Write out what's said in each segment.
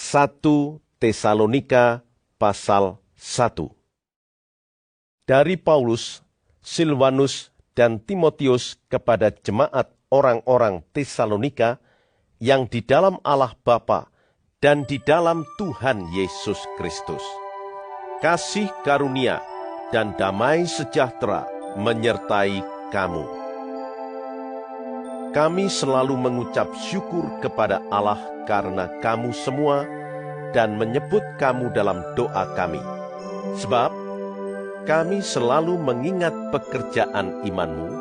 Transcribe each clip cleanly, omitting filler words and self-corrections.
1 Tesalonika pasal 1. Dari Paulus, Silvanus, dan Timotius kepada jemaat orang-orang Tesalonika yang di dalam Allah Bapa dan di dalam Tuhan Yesus Kristus. Kasih karunia dan damai sejahtera menyertai kamu. Kami selalu mengucap syukur kepada Allah karena kamu semua dan menyebut kamu dalam doa kami. Sebab kami selalu mengingat pekerjaan imanmu,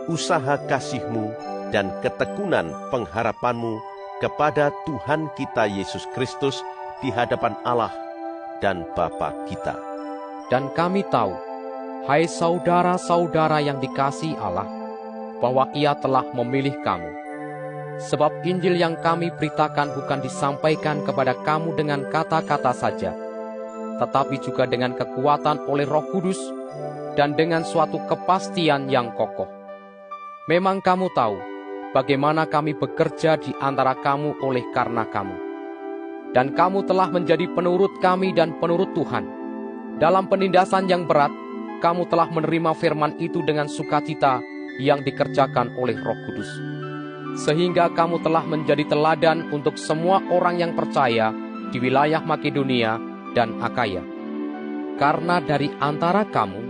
usaha kasihmu, dan ketekunan pengharapanmu kepada Tuhan kita Yesus Kristus di hadapan Allah dan Bapa kita. Dan kami tahu, hai saudara-saudara yang dikasihi Allah, bahwa Ia telah memilih kamu. Sebab Injil yang kami beritakan bukan disampaikan kepada kamu dengan kata-kata saja, tetapi juga dengan kekuatan oleh Roh Kudus dan dengan suatu kepastian yang kokoh. Memang kamu tahu bagaimana kami bekerja di antara kamu oleh karena kamu. Dan kamu telah menjadi penurut kami dan penurut Tuhan. Dalam penindasan yang berat, kamu telah menerima firman itu dengan sukacita yang dikerjakan oleh Roh Kudus. Sehingga kamu telah menjadi teladan untuk semua orang yang percaya di wilayah Makedonia dan Akaya. Karena dari antara kamu,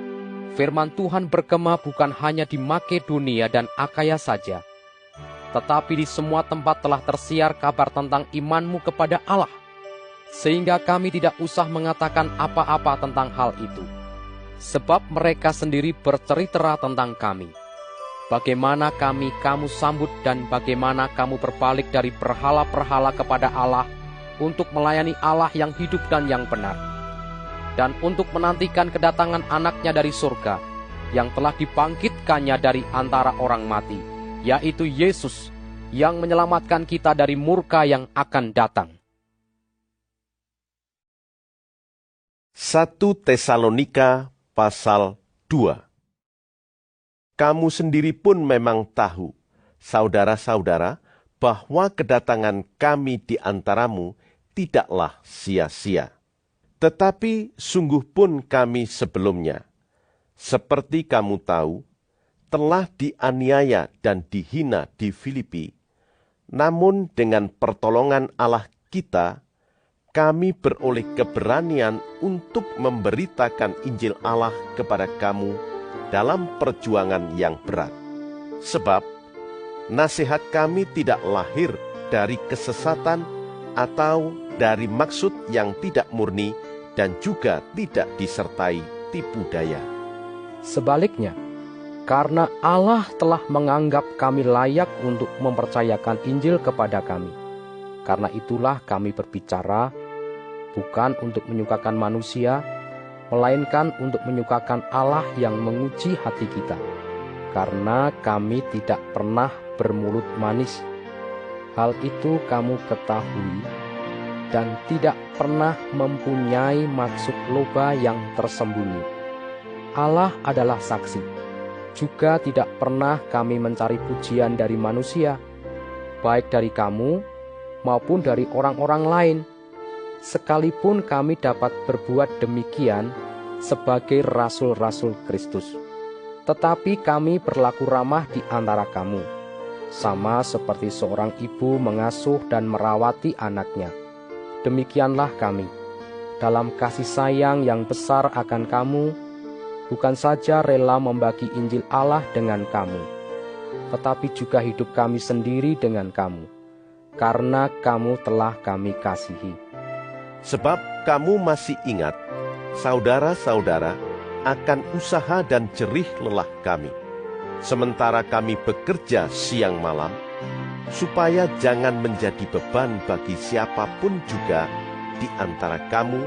firman Tuhan bergema bukan hanya di Makedonia dan Akaya saja, tetapi di semua tempat telah tersiar kabar tentang imanmu kepada Allah, sehingga kami tidak usah mengatakan apa-apa tentang hal itu. Sebab mereka sendiri bercerita tentang kami, bagaimana kamu sambut dan bagaimana kamu berbalik dari berhala-berhala kepada Allah untuk melayani Allah yang hidup dan yang benar, dan untuk menantikan kedatangan anaknya dari surga, yang telah dibangkitkannya dari antara orang mati, yaitu Yesus, yang menyelamatkan kita dari murka yang akan datang. 1 Tesalonika pasal 2. Kamu sendiri pun memang tahu, saudara-saudara, bahwa kedatangan kami di antaramu tidaklah sia-sia. Tetapi sungguh pun kami sebelumnya, seperti kamu tahu, telah dianiaya dan dihina di Filipi. Namun dengan pertolongan Allah kita, kami beroleh keberanian untuk memberitakan Injil Allah kepada kamu dalam perjuangan yang berat. Sebab nasihat kami tidak lahir dari kesesatan atau dari maksud yang tidak murni dan juga tidak disertai tipu daya. Sebaliknya, karena Allah telah menganggap kami layak untuk mempercayakan Injil kepada kami. Karena itulah kami berbicara, bukan untuk menyukakan manusia, melainkan untuk menyukakan Allah yang menguji hati kita. Karena kami tidak pernah bermulut manis. Hal itu kamu ketahui, dan tidak pernah mempunyai maksud loba yang tersembunyi. Allah adalah saksi. Juga tidak pernah kami mencari pujian dari manusia, baik dari kamu maupun dari orang-orang lain, sekalipun kami dapat berbuat demikian sebagai rasul-rasul Kristus. Tetapi kami berlaku ramah di antara kamu, sama seperti seorang ibu mengasuh dan merawati anaknya. Demikianlah kami, dalam kasih sayang yang besar akan kamu, bukan saja rela membagi Injil Allah dengan kamu, tetapi juga hidup kami sendiri dengan kamu, karena kamu telah kami kasihi. Sebab kamu masih ingat, saudara-saudara, akan usaha dan jerih lelah kami, sementara kami bekerja siang malam, supaya jangan menjadi beban bagi siapapun juga di antara kamu,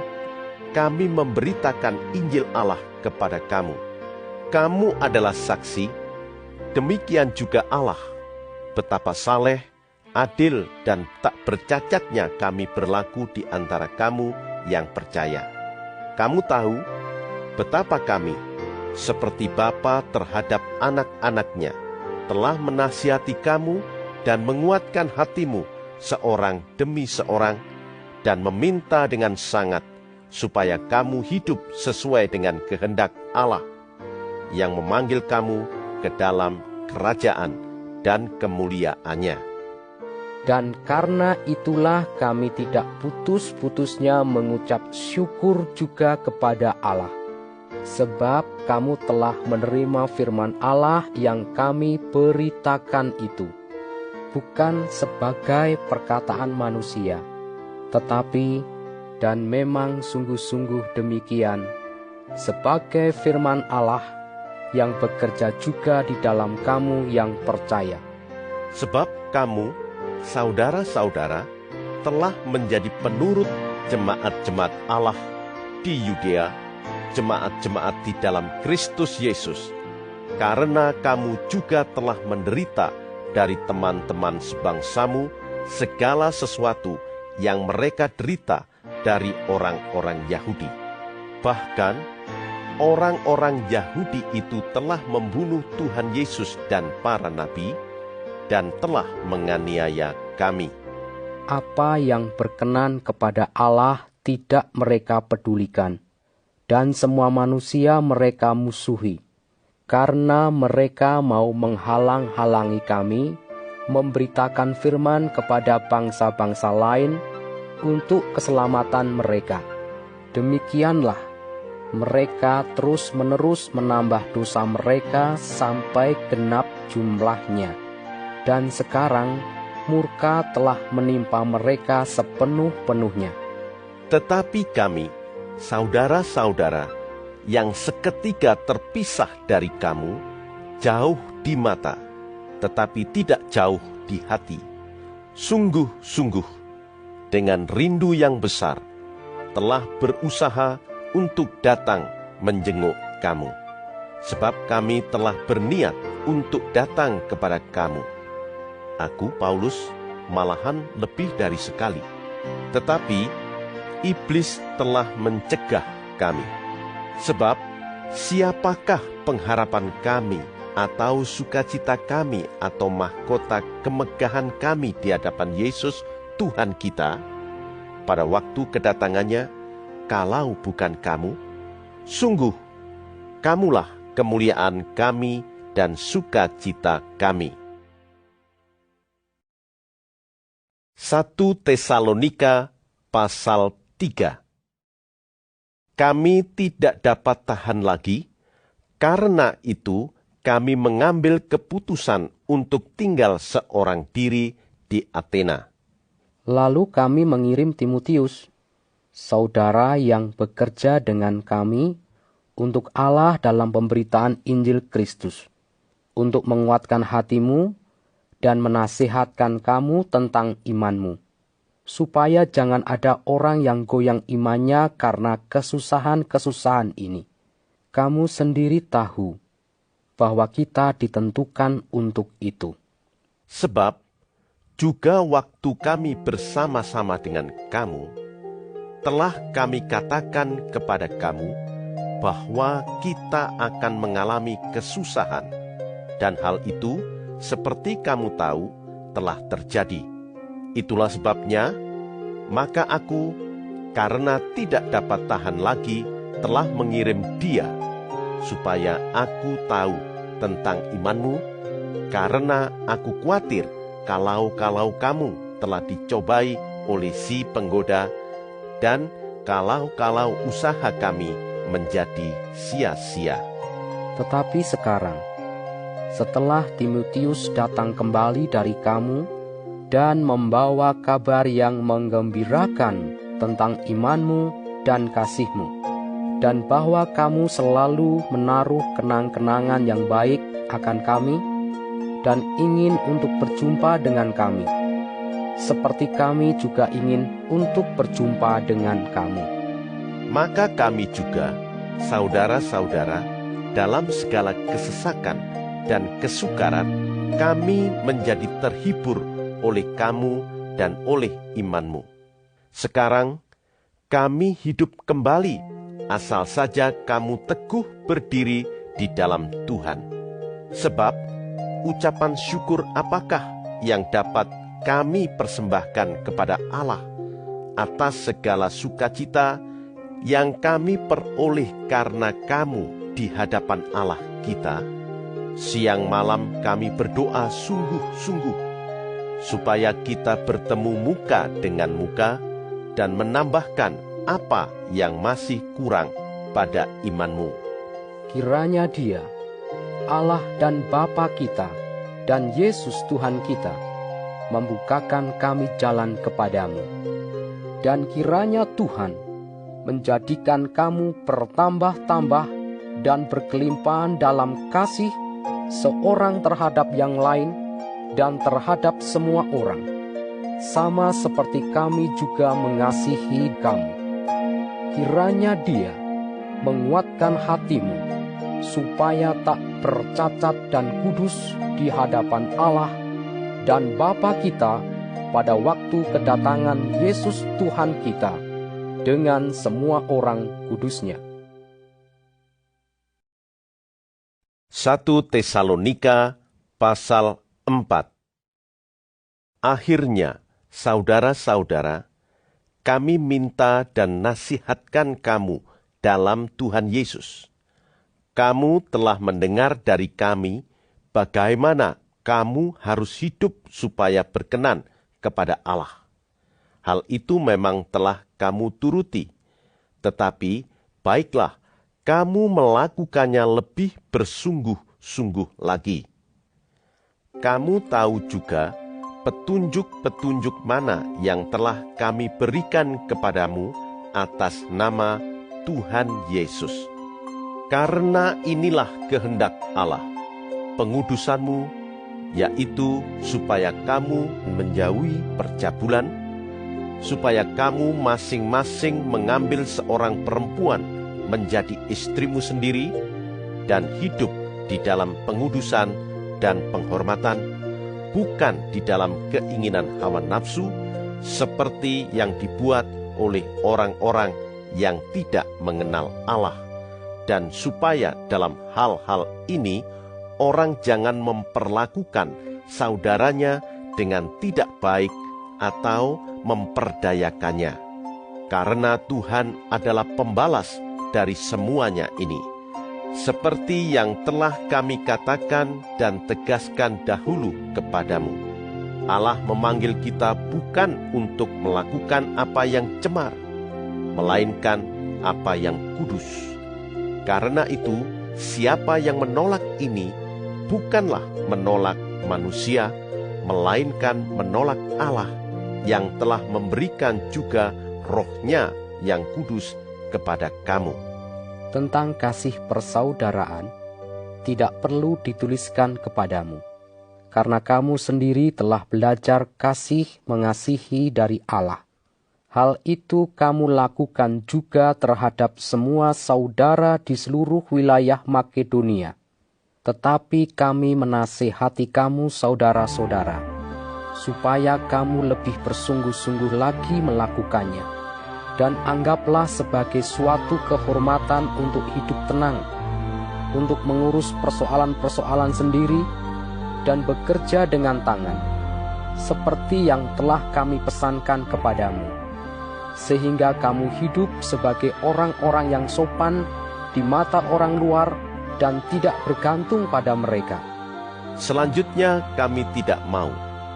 kami memberitakan Injil Allah kepada kamu. Kamu adalah saksi, demikian juga Allah, betapa saleh, adil, dan tak bercacatnya kami berlaku di antara kamu yang percaya. Kamu tahu betapa kami, seperti bapa terhadap anak-anaknya, telah menasihati kamu dan menguatkan hatimu seorang demi seorang dan meminta dengan sangat supaya kamu hidup sesuai dengan kehendak Allah yang memanggil kamu ke dalam kerajaan dan kemuliaan-Nya. Dan karena itulah kami tidak putus-putusnya mengucap syukur juga kepada Allah, sebab kamu telah menerima firman Allah yang kami beritakan itu, bukan sebagai perkataan manusia, tetapi, dan memang sungguh-sungguh demikian, sebagai firman Allah yang bekerja juga di dalam kamu yang percaya. Sebab kamu, saudara-saudara, telah menjadi penurut jemaat-jemaat Allah di Yudea, jemaat-jemaat di dalam Kristus Yesus, karena kamu juga telah menderita dari teman-teman sebangsamu segala sesuatu yang mereka derita dari orang-orang Yahudi. Bahkan, orang-orang Yahudi itu telah membunuh Tuhan Yesus dan para nabi, dan telah menganiaya kami. Apa yang berkenan kepada Allah tidak mereka pedulikan, dan semua manusia mereka musuhi, karena mereka mau menghalang-halangi kami, memberitakan firman kepada bangsa-bangsa lain untuk keselamatan mereka. Demikianlah, mereka terus-menerus menambah dosa mereka sampai genap jumlahnya. Dan sekarang murka telah menimpa mereka sepenuh-penuhnya. Tetapi kami, saudara-saudara, yang seketika terpisah dari kamu, jauh di mata, tetapi tidak jauh di hati, sungguh-sungguh, dengan rindu yang besar, telah berusaha untuk datang menjenguk kamu. Sebab kami telah berniat untuk datang kepada kamu. Aku, Paulus, malahan lebih dari sekali. Tetapi, iblis telah mencegah kami. Sebab, siapakah pengharapan kami, atau sukacita kami, atau mahkota kemegahan kami di hadapan Yesus, Tuhan kita, pada waktu kedatangannya, kalau bukan kamu? Sungguh, kamulah kemuliaan kami dan sukacita kami. 1 Tesalonika pasal 3. Kami tidak dapat tahan lagi, karena itu kami mengambil keputusan untuk tinggal seorang diri di Athena. Lalu kami mengirim Timotius, saudara yang bekerja dengan kami untuk Allah dalam pemberitaan Injil Kristus, untuk menguatkan hatimu dan menasihatkan kamu tentang imanmu, supaya jangan ada orang yang goyang imannya karena kesusahan-kesusahan ini. Kamu sendiri tahu bahwa kita ditentukan untuk itu. Sebab juga waktu kami bersama-sama dengan kamu, telah kami katakan kepada kamu bahwa kita akan mengalami kesusahan, dan hal itu seperti kamu tahu, telah terjadi. Itulah sebabnya, maka aku, karena tidak dapat tahan lagi, telah mengirim dia, supaya aku tahu tentang imanmu, karena aku khawatir kalau kamu telah dicobai oleh si penggoda, dan kalau usaha kami menjadi sia-sia. Tetapi sekarang, setelah Timotius datang kembali dari kamu dan membawa kabar yang menggembirakan tentang imanmu dan kasihmu, dan bahwa kamu selalu menaruh kenang-kenangan yang baik akan kami, dan ingin untuk berjumpa dengan kami, seperti kami juga ingin untuk berjumpa dengan kamu. Maka kami juga, saudara-saudara, dalam segala kesesakan dan kesukaran, kami menjadi terhibur oleh kamu dan oleh imanmu. Sekarang, kami hidup kembali, asal saja kamu teguh berdiri di dalam Tuhan. Sebab, ucapan syukur apakah yang dapat kami persembahkan kepada Allah atas segala sukacita yang kami peroleh karena kamu di hadapan Allah kita, siang malam kami berdoa sungguh-sungguh, supaya kita bertemu muka dengan muka dan menambahkan apa yang masih kurang pada imanmu. Kiranya Dia, Allah dan Bapa kita, dan Yesus Tuhan kita, membukakan kami jalan kepadamu. Dan kiranya Tuhan menjadikan kamu bertambah-tambah dan berkelimpahan dalam kasih seorang terhadap yang lain dan terhadap semua orang, sama seperti kami juga mengasihi kamu. Kiranya Dia menguatkan hatimu, supaya tak bercacat dan kudus di hadapan Allah dan Bapa kita pada waktu kedatangan Yesus Tuhan kita dengan semua orang kudusnya. 1 Tesalonika pasal 4. Akhirnya, saudara-saudara, kami minta dan nasihatkan kamu dalam Tuhan Yesus. Kamu telah mendengar dari kami bagaimana kamu harus hidup supaya berkenan kepada Allah. Hal itu memang telah kamu turuti, tetapi baiklah kamu melakukannya lebih bersungguh-sungguh lagi. Kamu tahu juga petunjuk-petunjuk mana yang telah kami berikan kepadamu atas nama Tuhan Yesus. Karena inilah kehendak Allah, pengudusanmu, yaitu supaya kamu menjauhi percabulan, supaya kamu masing-masing mengambil seorang perempuan menjadi istrimu sendiri, dan hidup di dalam pengudusan dan penghormatan, bukan di dalam keinginan hawa nafsu, seperti yang dibuat oleh orang-orang yang tidak mengenal Allah, dan supaya dalam hal-hal ini orang jangan memperlakukan saudaranya dengan tidak baik atau memperdayakannya, karena Tuhan adalah pembalas dari semuanya ini. Seperti yang telah kami katakan dan tegaskan dahulu kepadamu, Allah memanggil kita bukan untuk melakukan apa yang cemar, melainkan apa yang kudus. Karena itu, siapa yang menolak ini, bukanlah menolak manusia, melainkan menolak Allah, yang telah memberikan juga Roh-Nya yang kudus kepada kamu. Tentang kasih persaudaraan, tidak perlu dituliskan kepadamu, karena kamu sendiri telah belajar kasih mengasihi dari Allah. Hal itu kamu lakukan juga terhadap semua saudara di seluruh wilayah Makedonia. Tetapi kami menasihati kamu saudara-saudara, supaya kamu lebih bersungguh-sungguh lagi melakukannya. Dan anggaplah sebagai suatu kehormatan untuk hidup tenang, untuk mengurus persoalan-persoalan sendiri, dan bekerja dengan tangan, seperti yang telah kami pesankan kepadamu, sehingga kamu hidup sebagai orang-orang yang sopan di mata orang luar dan tidak bergantung pada mereka. Selanjutnya kami tidak mau,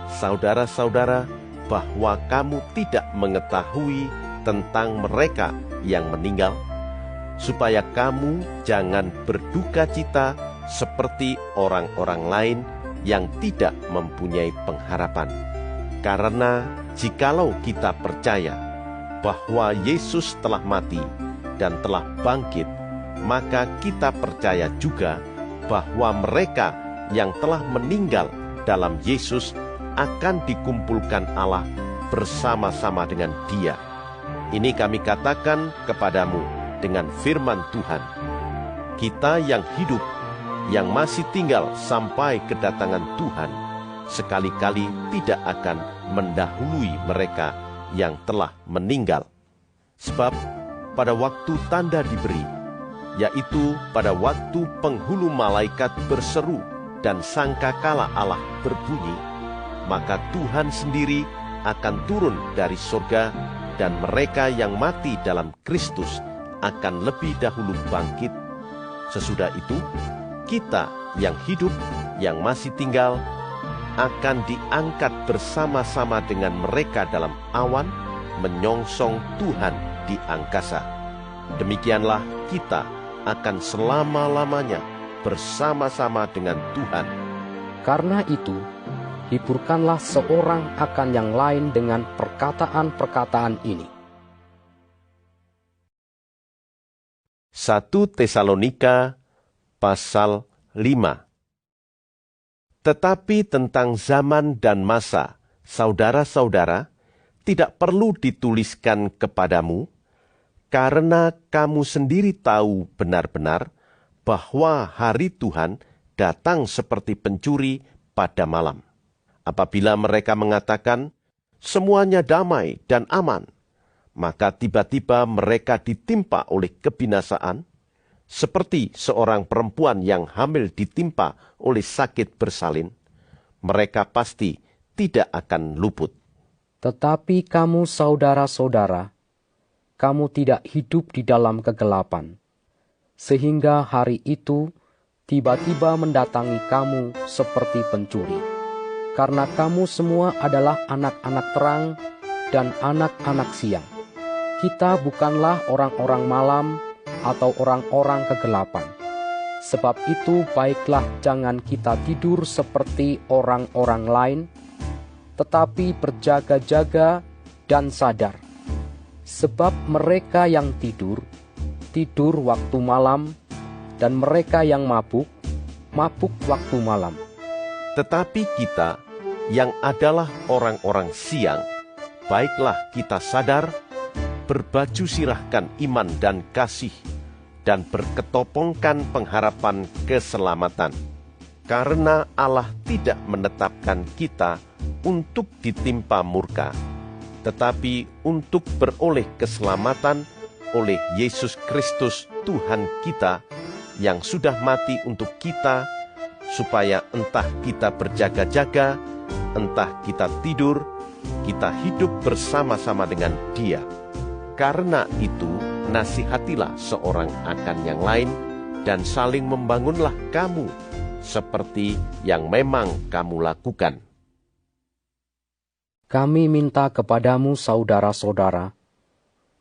saudara-saudara, bahwa kamu tidak mengetahui tentang mereka yang meninggal, supaya kamu jangan berduka cita seperti orang-orang lain yang tidak mempunyai pengharapan. Karena jikalau kita percaya bahwa Yesus telah mati dan telah bangkit, maka kita percaya juga bahwa mereka yang telah meninggal dalam Yesus akan dikumpulkan Allah bersama-sama dengan Dia. Ini kami katakan kepadamu dengan firman Tuhan. Kita yang hidup, yang masih tinggal sampai kedatangan Tuhan, sekali-kali tidak akan mendahului mereka yang telah meninggal. Sebab pada waktu tanda diberi, yaitu pada waktu penghulu malaikat berseru dan sangkakala Allah berbunyi, maka Tuhan sendiri akan turun dari surga dan mereka yang mati dalam Kristus akan lebih dahulu bangkit. Sesudah itu, kita yang hidup, yang masih tinggal, akan diangkat bersama-sama dengan mereka dalam awan, menyongsong Tuhan di angkasa. Demikianlah kita akan selama-lamanya bersama-sama dengan Tuhan. Karena itu, hiburkanlah seorang akan yang lain dengan perkataan-perkataan ini. 1 Tesalonika pasal 5. Tetapi tentang zaman dan masa, saudara-saudara, tidak perlu dituliskan kepadamu, karena kamu sendiri tahu benar-benar bahwa hari Tuhan datang seperti pencuri pada malam. Apabila mereka mengatakan, semuanya damai dan aman, maka tiba-tiba mereka ditimpa oleh kebinasaan, seperti seorang perempuan yang hamil ditimpa oleh sakit bersalin. Mereka pasti tidak akan luput. Tetapi kamu saudara-saudara, kamu tidak hidup di dalam kegelapan, sehingga hari itu tiba-tiba mendatangi kamu seperti pencuri. Karena kamu semua adalah anak-anak terang dan anak-anak siang. Kita bukanlah orang-orang malam atau orang-orang kegelapan. Sebab itu baiklah jangan kita tidur seperti orang-orang lain, tetapi berjaga-jaga dan sadar. Sebab mereka yang tidur, tidur waktu malam, dan mereka yang mabuk, mabuk waktu malam. Tetapi kita yang adalah orang-orang siang, baiklah kita sadar, berbaju sirahkan iman dan kasih, dan berketopongkan pengharapan keselamatan. Karena Allah tidak menetapkan kita untuk ditimpa murka, tetapi untuk beroleh keselamatan oleh Yesus Kristus Tuhan kita, yang sudah mati untuk kita, supaya entah kita berjaga-jaga, entah kita tidur, kita hidup bersama-sama dengan Dia. Karena itu, nasihatilah seorang akan yang lain, dan saling membangunlah kamu, seperti yang memang kamu lakukan. Kami minta kepadamu saudara-saudara,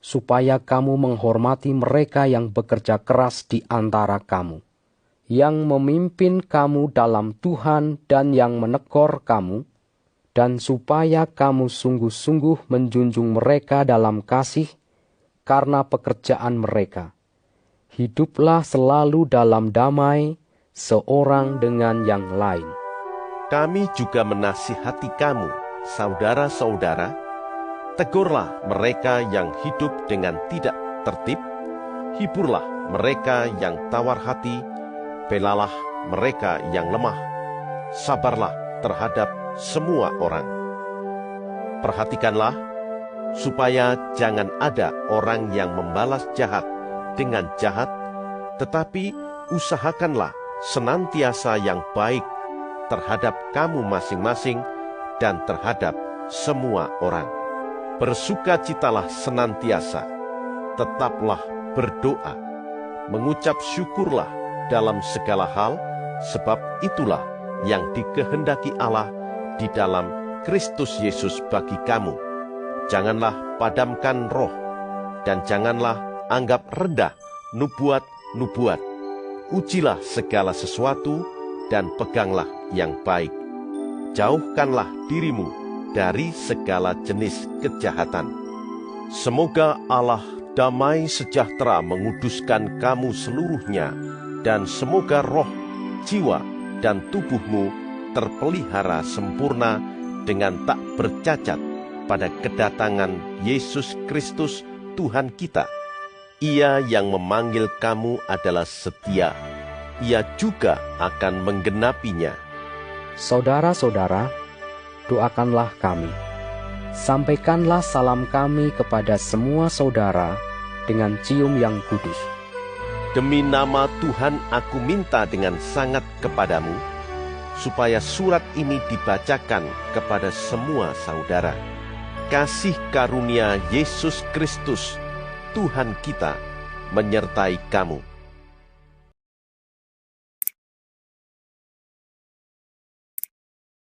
supaya kamu menghormati mereka yang bekerja keras di antara kamu, yang memimpin kamu dalam Tuhan dan yang menegur kamu, dan supaya kamu sungguh-sungguh menjunjung mereka dalam kasih karena pekerjaan mereka. Hiduplah selalu dalam damai seorang dengan yang lain. Kami juga menasihati kamu, saudara-saudara, tegurlah mereka yang hidup dengan tidak tertib, hiburlah mereka yang tawar hati, belalah mereka yang lemah, sabarlah terhadap semua orang. Perhatikanlah, supaya jangan ada orang yang membalas jahat dengan jahat, tetapi usahakanlah senantiasa yang baik terhadap kamu masing-masing dan terhadap semua orang. Bersukacitalah senantiasa, tetaplah berdoa, mengucap syukurlah dalam segala hal, sebab itulah yang dikehendaki Allah di dalam Kristus Yesus bagi kamu. Janganlah padamkan roh, dan janganlah anggap rendah nubuat-nubuat. Ujilah segala sesuatu, dan peganglah yang baik. Jauhkanlah dirimu dari segala jenis kejahatan. Semoga Allah damai sejahtera menguduskan kamu seluruhnya, dan semoga roh, jiwa, dan tubuhmu terpelihara sempurna dengan tak bercacat pada kedatangan Yesus Kristus Tuhan kita. Ia yang memanggil kamu adalah setia, Ia juga akan menggenapinya. Saudara-saudara, doakanlah kami. Sampaikanlah salam kami kepada semua saudara dengan cium yang kudus. Demi nama Tuhan aku minta dengan sangat kepadamu, supaya surat ini dibacakan kepada semua saudara. kasih karunia Yesus Kristus, Tuhan kita, menyertai kamu.